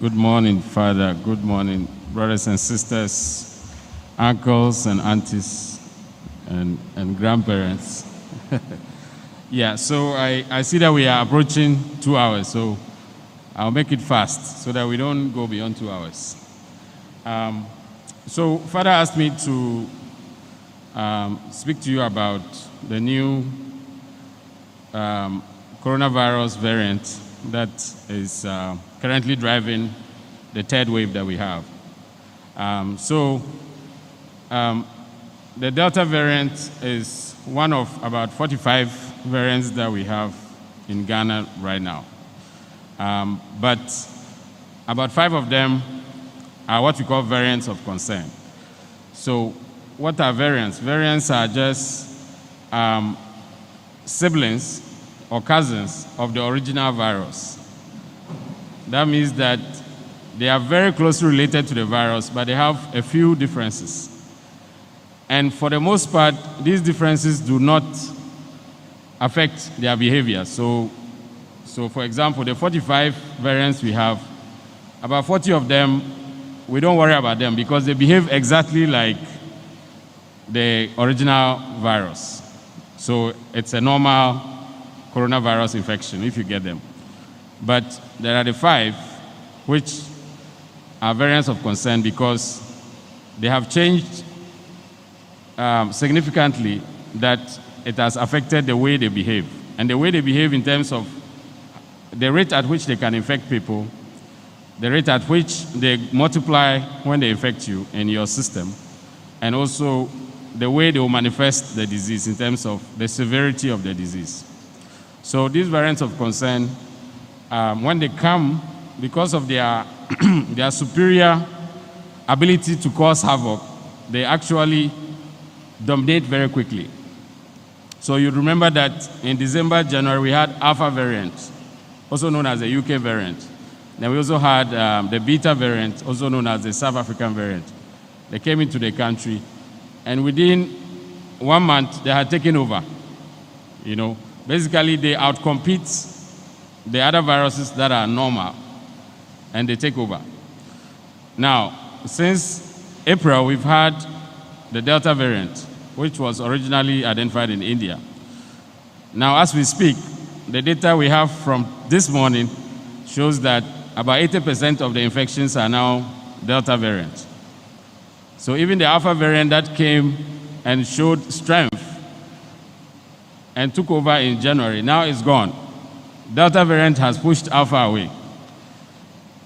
Good morning, Father. Good morning, brothers and sisters, uncles and aunties, and grandparents. Yeah, so I see that we are approaching 2 hours, so I'll make it fast so that we don't go beyond 2 hours. So Father asked me to speak to you about the new coronavirus variant that is currently driving the third wave that we have. The Delta variant is one of about 45 variants that we have in Ghana right now. But about 5 of them are what we call variants of concern. So what are variants? Variants are just siblings or cousins of the original virus. That means that they are very closely related to the virus, but they have a few differences. And for the most part, these differences do not affect their behavior. So for example, the 45 variants we have, about 40 of them, we don't worry about them because they behave exactly like the original virus. So it's a normal coronavirus infection if you get them. But there are the 5 which are variants of concern because they have changed significantly, that it has affected the way they behave. And the way they behave in terms of the rate at which they can infect people, the rate at which they multiply when they infect you in your system, and also the way they will manifest the disease in terms of the severity of the disease. So these variants of concern, when they come, because of their, their superior ability to cause havoc, they actually dominate very quickly. So you remember that in December, January, we had Alpha variant, also known as the UK variant. Then we also had the Beta variant, also known as the South African variant. They came into the country, and within 1 month, they had taken over. You know, basically, they outcompete the other viruses that are normal, and they take over. Now, since April, we've had the Delta variant, which was originally identified in India. Now, as we speak, the data we have from this morning shows that about 80% of the infections are now Delta variant. So even the Alpha variant that came and showed strength and took over in January, now it's gone. Delta variant has pushed Alpha away.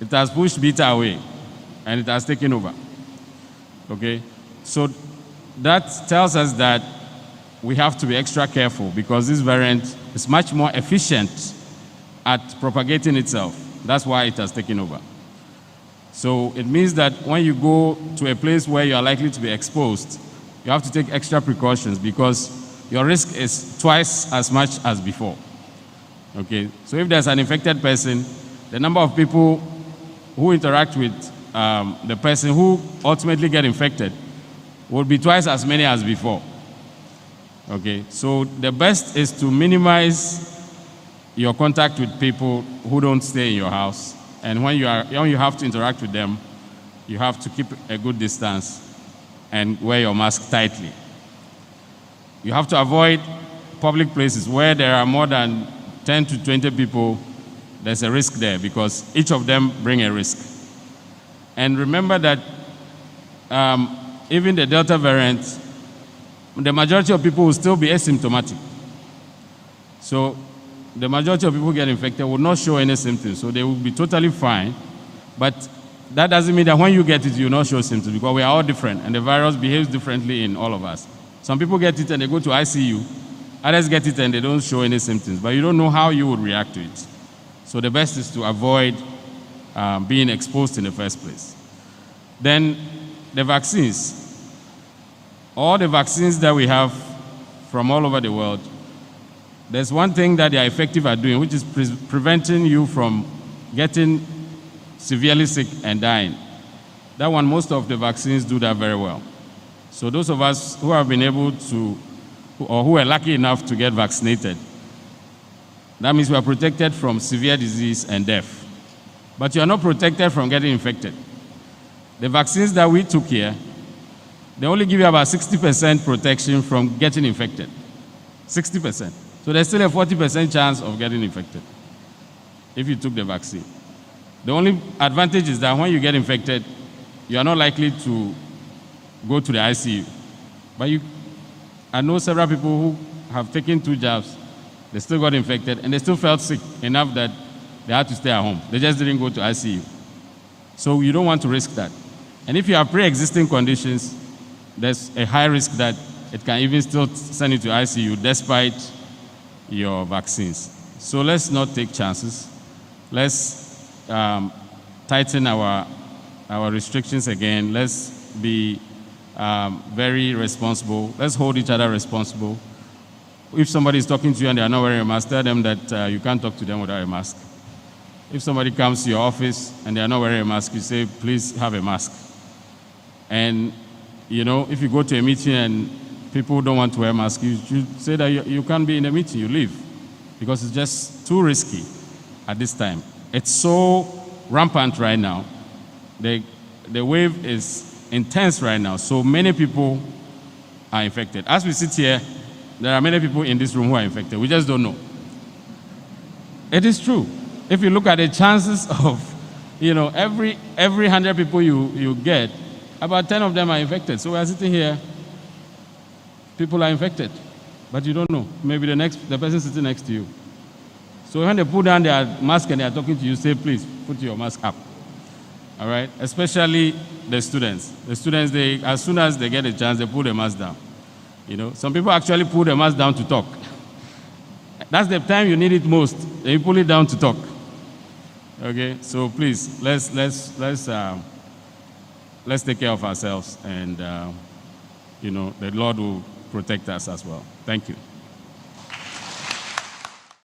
It has pushed Beta away, and it has taken over. Okay? So that tells us that we have to be extra careful because this variant is much more efficient at propagating itself. That's why it has taken over. So it means that when you go to a place where you are likely to be exposed, you have to take extra precautions because your risk is twice as much as before. Okay, so if there's an infected person, the number of people who interact with the person who ultimately get infected will be twice as many as before. Okay, so the best is to minimize your contact with people who don't stay in your house. And when you have to interact with them, you have to keep a good distance and wear your mask tightly. You have to avoid public places where there are more than 10 to 20 people. There's a risk there because each of them bring a risk. And remember that even the Delta variant, the majority of people will still be asymptomatic. So the majority of people who get infected will not show any symptoms, so they will be totally fine. But that doesn't mean that when you get it, you will not show symptoms, because we are all different, and the virus behaves differently in all of us. Some people get it and they go to ICU. Others get it and they don't show any symptoms, but you don't know how you would react to it. So the best is to avoid being exposed in the first place. Then the vaccines. All the vaccines that we have from all over the world, there's one thing that they are effective at doing, which is preventing you from getting severely sick and dying. That one, most of the vaccines do that very well. So those of us who have been able to, or who are lucky enough to get vaccinated, that means we are protected from severe disease and death. but you are not protected from getting infected. The vaccines that we took here, they only give you about 60% protection from getting infected. 60%. So there's still a 40% chance of getting infected if you took the vaccine. The only advantage is that when you get infected, you are not likely to go to the ICU. But I know several people who have taken 2 jabs, they still got infected, and they still felt sick enough that they had to stay at home. They just didn't go to ICU. So you don't want to risk that. And if you have pre-existing conditions, there's a high risk that it can even still send you to ICU despite your vaccines. So let's not take chances. Let's tighten our restrictions again. Let's be very responsible. Let's hold each other responsible. If somebody is talking to you and they are not wearing a mask, tell them that you can't talk to them without a mask. If somebody comes to your office and they are not wearing a mask, you say, please have a mask. And, if you go to a meeting and people don't want to wear a mask, you should say that you can't be in a meeting, you leave. Because it's just too risky at this time. It's so rampant right now. The wave is intense right now. So many people are infected. As we sit here, there are many people in this room who are infected. We just don't know. It is true. If you look at the chances of, every 100 people you get, about 10 of them are infected. So we are sitting here, people are infected, but you don't know. Maybe the person sitting next to you. So when they put down their mask and they are talking to you, say, please, put your mask up. All right? Especially the students. The students, as soon as they get a chance, they put the mask down. Some people actually put the mask down to talk. That's the time you need it most. They pull it down to talk. Okay? So please, let's take care of ourselves, and the Lord will protect us as well. Thank you.